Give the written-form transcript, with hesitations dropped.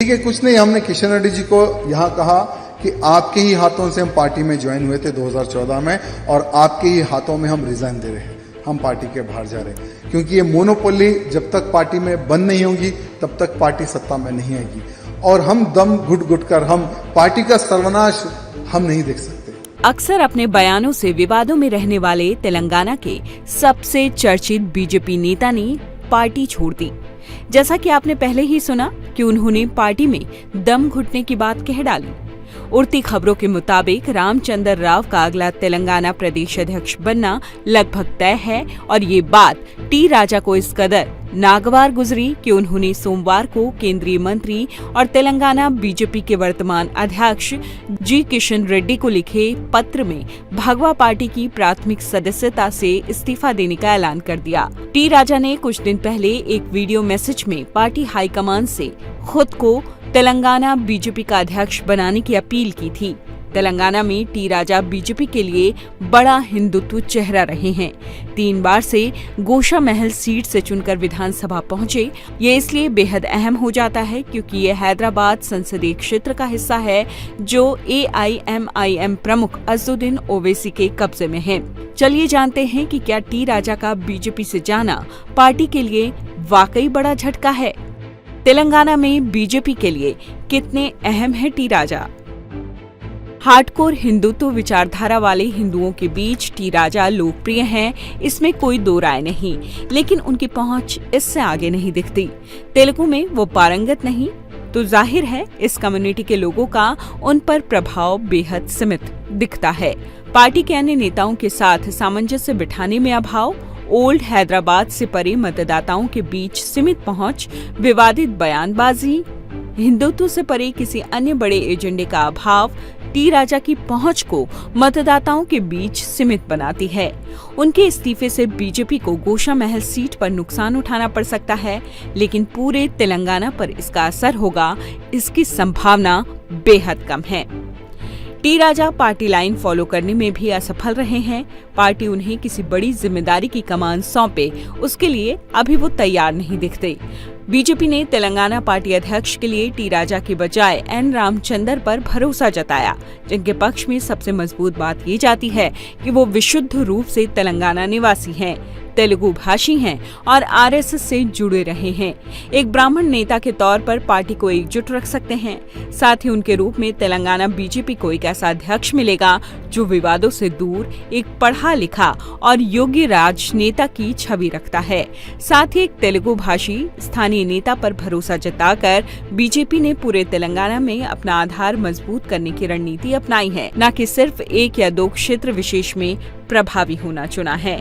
ठीक है, कुछ नहीं, हमने किशन रेड्डी जी को यहाँ कहा कि आपके ही हाथों से हम पार्टी में ज्वाइन हुए थे 2014 में और आपके ही हाथों में हम रिजाइन दे रहे हैं, हम पार्टी के बाहर जा रहे हैं, क्योंकि ये मोनोपोली जब तक पार्टी में बंद नहीं होगी तब तक पार्टी सत्ता में नहीं आएगी और हम दम घुट घुट कर हम पार्टी का सर्वनाश हम नहीं देख सकते। अक्सर अपने बयानों से विवादों में रहने वाले तेलंगाना के सबसे चर्चित बीजेपी नेता ने पार्टी छोड़ दी। जैसा कि आपने पहले ही सुना कि उन्होंने पार्टी में दम घुटने की बात कह डाली। उड़ती खबरों के मुताबिक रामचंद्र राव का अगला तेलंगाना प्रदेश अध्यक्ष बनना लगभग तय है और ये बात टी राजा को इस कदर नागवार गुजरी कि उन्होंने सोमवार को केंद्रीय मंत्री और तेलंगाना बीजेपी के वर्तमान अध्यक्ष जी किशन रेड्डी को लिखे पत्र में भगवा पार्टी की प्राथमिक सदस्यता से इस्तीफा देने का ऐलान कर दिया। टी राजा ने कुछ दिन पहले एक वीडियो मैसेज में पार्टी हाईकमान से खुद को तेलंगाना बीजेपी का अध्यक्ष बनाने की अपील की थी। तेलंगाना में टी राजा बीजेपी के लिए बड़ा हिंदुत्व चेहरा रहे हैं। 3 बार से गोशा महल सीट से चुनकर विधानसभा पहुंचे। ये इसलिए बेहद अहम हो जाता है क्योंकि ये हैदराबाद संसदीय क्षेत्र का हिस्सा है जो AIMIM प्रमुख असदुद्दीन ओवैसी के कब्जे में है। चलिए जानते हैं कि क्या टी राजा का बीजेपी से जाना पार्टी के लिए वाकई बड़ा झटका है। तेलंगाना में बीजेपी के लिए कितने अहम है टी राजा। हार्डकोर हिंदुत्व विचारधारा वाले हिंदुओं के बीच टी राजा लोकप्रिय हैं, इसमें कोई दो राय नहीं, लेकिन उनकी पहुंच इससे आगे नहीं दिखती। तेलुगु में वो पारंगत नहीं, तो जाहिर है इस कम्युनिटी के लोगों का उन पर प्रभाव बेहद सीमित दिखता है। पार्टी के अन्य नेताओं के साथ सामंजस्य बिठाने में अभाव, ओल्ड हैदराबाद से परे मतदाताओं के बीच सीमित पहुंच, विवादित बयानबाजी, हिंदुत्व से परे किसी अन्य बड़े एजेंडे का अभाव टी राजा की पहुंच को मतदाताओं के बीच सीमित बनाती है। उनके इस्तीफे से बीजेपी को गोशा महल सीट पर नुकसान उठाना पड़ सकता है, लेकिन पूरे तेलंगाना पर इसका असर होगा, इसकी संभावना बेहद कम है। टी राजा पार्टी लाइन फॉलो करने में भी असफल रहे हैं। पार्टी उन्हें किसी बड़ी जिम्मेदारी की कमान सौंपे, उसके लिए अभी वो तैयार नहीं दिखते। बीजेपी ने तेलंगाना पार्टी अध्यक्ष के लिए टी राजा के बजाय एन रामचंद्र पर भरोसा जताया, जिनके पक्ष में सबसे मजबूत बात ये जाती है कि वो विशुद्ध रूप से तेलंगाना निवासी हैं, तेलुगु भाषी हैं और RSS से जुड़े रहे हैं। एक ब्राह्मण नेता के तौर पर पार्टी को एकजुट रख सकते हैं। साथ ही उनके रूप में तेलंगाना बीजेपी को एक ऐसा अध्यक्ष मिलेगा जो विवादों से दूर, एक पढ़ा लिखा और योग्य राजनेता की छवि रखता है। साथ ही एक तेलुगु भाषी स्थानीय नेता पर भरोसा जताकर बीजेपी ने पूरे तेलंगाना में अपना आधार मजबूत करने की रणनीति अपनाई है, न कि सिर्फ 1 या 2 क्षेत्र विशेष में प्रभावी होना चुना है।